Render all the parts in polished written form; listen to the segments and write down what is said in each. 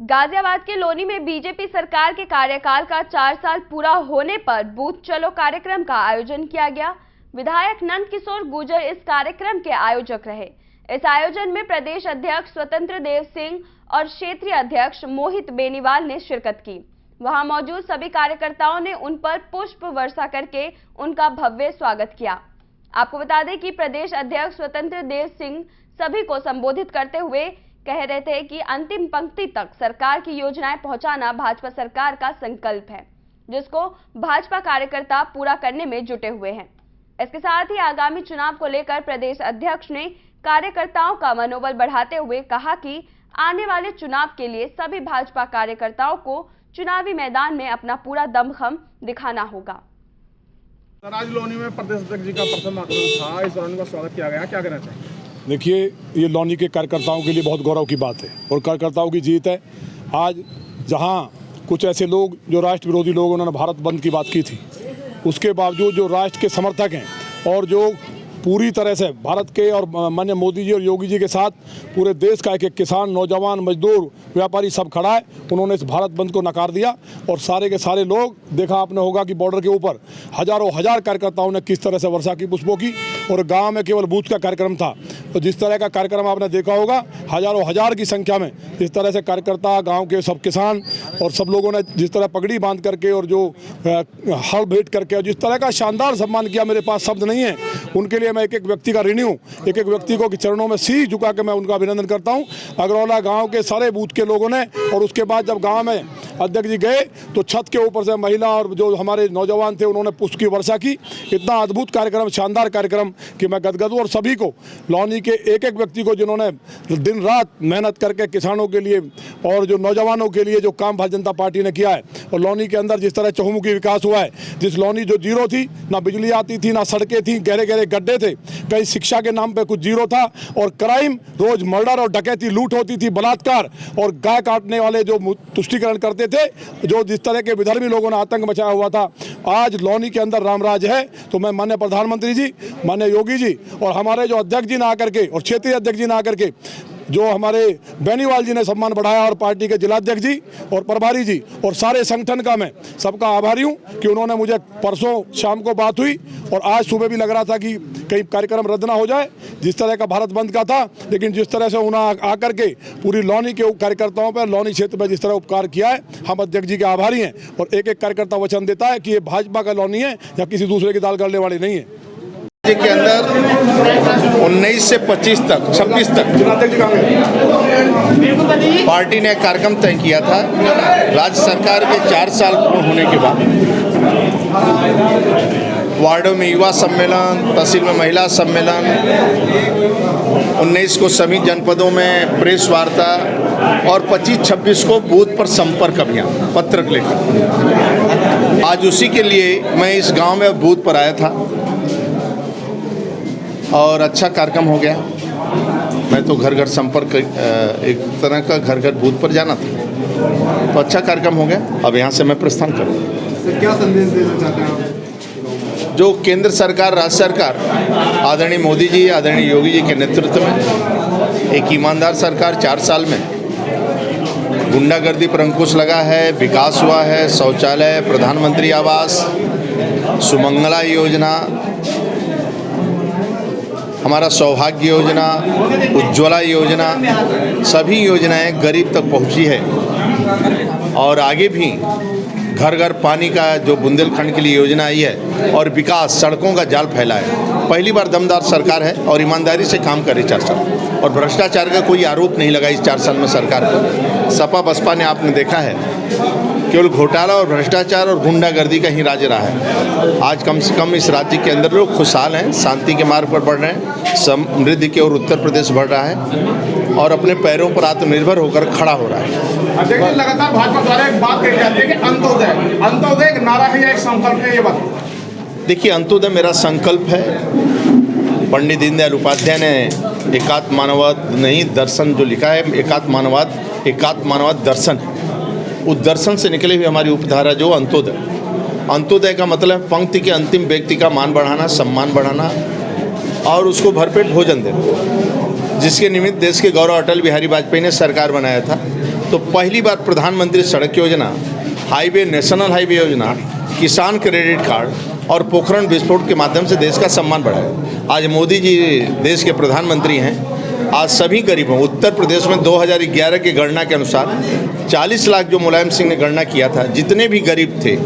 गाजियाबाद के लोनी में बीजेपी सरकार के कार्यकाल का 4 साल पूरा होने पर बूथ चलो कार्यक्रम का आयोजन किया गया। विधायक नंद किशोर गुर्जर इस कार्यक्रम के आयोजक रहे। इस आयोजन में प्रदेश अध्यक्ष स्वतंत्र देव सिंह और क्षेत्रीय अध्यक्ष मोहित बेनीवाल ने शिरकत की। वहां मौजूद सभी कार्यकर्ताओं ने उन पर पुष्प वर्षा करके उनका भव्य स्वागत किया। आपको बता दें कि प्रदेश अध्यक्ष स्वतंत्र देव सिंह सभी को संबोधित करते हुए कह रहे थे कि अंतिम पंक्ति तक सरकार की योजनाएं पहुंचाना भाजपा सरकार का संकल्प है, जिसको भाजपा कार्यकर्ता पूरा करने में जुटे हुए हैं। इसके साथ ही आगामी चुनाव को लेकर प्रदेश अध्यक्ष ने कार्यकर्ताओं का मनोबल बढ़ाते हुए कहा कि आने वाले चुनाव के लिए सभी भाजपा कार्यकर्ताओं को चुनावी मैदान में अपना पूरा दमखम दिखाना होगा। आज लोनी में प्रदेश अध्यक्ष जी का प्रथम आगमन था, इस दौरान का स्वागत किया गया, क्या कहना चाहिए? देखिए, ये लोनी के कार्यकर्ताओं के लिए बहुत गौरव की बात है और कार्यकर्ताओं की जीत है। आज जहां कुछ ऐसे लोग जो राष्ट्र विरोधी लोग, उन्होंने भारत बंद की बात की थी, उसके बावजूद जो राष्ट्र के समर्थक हैं और जो पूरी तरह से भारत के और माननीय मोदी जी और योगी जी के साथ पूरे देश का एक किसान, नौजवान, मजदूर, व्यापारी सब खड़ा है, उन्होंने इस भारत बंद को नकार दिया। और सारे के सारे लोग, देखा आपने होगा कि बॉर्डर के ऊपर हजारों हजार कार्यकर्ताओं ने किस तरह से वर्षा की पुष्पों की, और गांव में केवल बूथ का कार्यक्रम था। तो जिस तरह का कार्यक्रम आपने देखा होगा, हजारों हजार की संख्या में इस तरह से कार्यकर्ता, गाँव के सब किसान और सब लोगों ने जिस तरह पगड़ी बांध करके और जो हल भेंट करके और जिस तरह का शानदार सम्मान किया, मेरे पास शब्द नहीं है। उनके लिए मैं एक एक व्यक्ति का ऋणी हूँ, एक एक व्यक्ति को चरणों में शीश झुका के मैं उनका अभिनंदन करता हूँ। अगरौला गांव के सारे बूथ के लोगों ने, और उसके बाद जब गांव में अध्यक्ष जी गए तो छत के ऊपर से महिला और जो हमारे नौजवान थे, उन्होंने पुष्प की वर्षा की। इतना अद्भुत कार्यक्रम, शानदार कार्यक्रम कि मैं गदगद हूँ। और सभी को, लोनी के एक एक व्यक्ति को जिन्होंने दिन रात मेहनत करके किसानों के लिए और जो नौजवानों के लिए जो काम भारतीय जनता पार्टी ने किया है, और लोनी के अंदर जिस तरह चहुमुखी विकास हुआ है, जिस लोनी जो जीरो थी, ना बिजली आती थी, ना सड़कें थी, गहरे गहरे गड्ढे थे, कहीं शिक्षा के नाम पे कुछ जीरो था, और क्राइम, रोज मर्डर और डकैती, लूट होती थी, बलात्कार और गाय काटने वाले जो तुष्टीकरण करते थे, जो जिस तरह के विधर्मी लोगों ने आतंक मचाया हुआ था, आज लोनी के अंदर रामराज है। तो मैं माननीय प्रधानमंत्री जी, माननीय योगी जी और हमारे जो अध्यक्ष जी ने आकर के और क्षेत्रीय अध्यक्ष जी ने आकर के, जो हमारे बेनीवाल जी ने सम्मान बढ़ाया, और पार्टी के जिलाध्यक्ष जी और प्रभारी जी और सारे संगठन का मैं सबका आभारी हूं कि उन्होंने मुझे, परसों शाम को बात हुई और आज सुबह भी लग रहा था कि कहीं कार्यक्रम रद्द ना हो जाए, जिस तरह का भारत बंद का था, लेकिन जिस तरह से उन्होंने आकर के पूरी लोनी के कार्यकर्ताओं पर, लोनी क्षेत्र में जिस तरह उपकार किया है, हम अध्यक्ष जी के आभारी हैं। और एक एक कार्यकर्ता वचन देता है कि ये भाजपा का लोनी है या किसी दूसरे की दाल गलने वाली नहीं है। के अंदर 19 से 26 तक 26 तक पार्टी ने कार्यक्रम तय किया था। राज्य सरकार के 4 साल पूर्ण होने के बाद वार्डों में युवा सम्मेलन, तहसील में महिला सम्मेलन, 19 को सभी जनपदों में प्रेस वार्ता और 25-26 को बूथ पर संपर्क अभियान पत्रक लेकर। आज उसी के लिए मैं इस गांव में बूथ पर आया था और अच्छा कार्यक्रम हो गया। मैं तो घर घर संपर्क, एक तरह का घर घर बूथ पर जाना था, तो अच्छा कार्यक्रम हो गया। अब यहाँ से मैं प्रस्थान करूँ। क्या संदेश देना चाहते हैं आप? जो केंद्र सरकार, राज्य सरकार, आदरणीय मोदी जी, आदरणीय योगी जी के नेतृत्व में एक ईमानदार सरकार 4 साल में गुंडागर्दी पर अंकुश लगा है, विकास हुआ है, शौचालय, प्रधानमंत्री आवास, सुमंगला योजना, हमारा सौभाग्य योजना, उज्ज्वला योजना, सभी योजनाएं गरीब तक पहुंची है। और आगे भी घर घर पानी का जो बुंदेलखंड के लिए योजना आई है, और विकास, सड़कों का जाल फैला है। पहली बार दमदार सरकार है और ईमानदारी से काम करे 4 साल, और भ्रष्टाचार का कोई आरोप नहीं लगा इस 4 साल में सरकार पर। सपा बसपा ने आपने देखा है, केवल घोटाला और भ्रष्टाचार और गुंडागर्दी का ही राज रहा है। आज कम से कम इस राज्य के अंदर लोग खुशहाल हैं, शांति के मार्ग पर बढ़ रहे हैं, समृद्धि की ओर उत्तर प्रदेश बढ़ रहा है और अपने पैरों पर आत्मनिर्भर होकर खड़ा हो रहा है। देखिए, लगातार भाजपा द्वारा एक बात कही जाती है कि अंत्योदय एक नारा है या एक संकल्प है, ये बात? देखिए, अंत्योदय मेरा संकल्प है। पंडित दीनदयाल उपाध्याय ने एकात्म मानववाद नहीं दर्शन जो लिखा है, एकात्म मानववाद दर्शन है। उस दर्शन से निकले हुए हमारी उपधारा जो अंत्योदय का मतलब पंक्ति के अंतिम व्यक्ति का मान बढ़ाना, सम्मान बढ़ाना और उसको भरपेट भोजन देना, जिसके निमित्त देश के गौरव अटल बिहारी वाजपेयी ने सरकार बनाया था। तो पहली बार प्रधानमंत्री सड़क योजना, हाईवे, नेशनल हाईवे योजना, किसान क्रेडिट कार्ड और पोखरण विस्फोट के माध्यम से देश का सम्मान बढ़ा है। आज मोदी जी देश के प्रधानमंत्री हैं। आज सभी गरीबों, उत्तर प्रदेश में 2011 की गणना के अनुसार 40 लाख जो मुलायम सिंह ने गणना किया था, जितने भी गरीब थे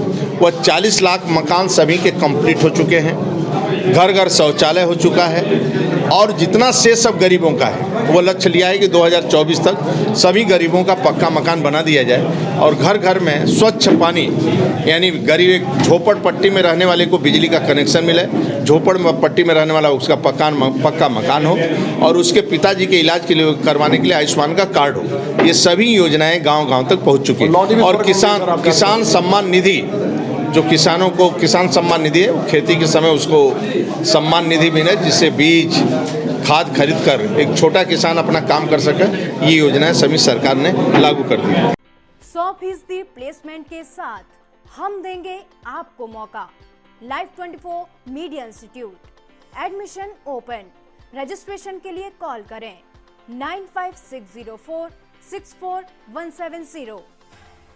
वह 40 लाख मकान सभी के कंप्लीट हो चुके हैं, घर घर शौचालय हो चुका है। और जितना से सब गरीबों का है वो लक्ष्य लिया है कि 2024 तक सभी गरीबों का पक्का मकान बना दिया जाए और घर घर में स्वच्छ पानी, यानी गरीब झोपड़पट्टी में रहने वाले को बिजली का कनेक्शन मिले, झोपड़पट्टी में रहने वाला उसका पक्का मकान हो और उसके पिताजी के इलाज के लिए करवाने के लिए आयुष्मान का कार्ड हो। ये सभी योजनाएं गांव-गांव तक पहुंच चुकी हैं। और किसान सम्मान निधि, जो किसानों को किसान सम्मान निधि है, खेती के समय उसको सम्मान निधि मिले, जिससे बीज खाद खरीद कर एक छोटा किसान अपना काम कर सके। ये योजनाएं सभी सरकार ने लागू कर दी। 100% प्लेसमेंट के साथ हम देंगे आपको मौका। Live 24 media institute, admission open. Registration के लिए कॉल करें 9560464170।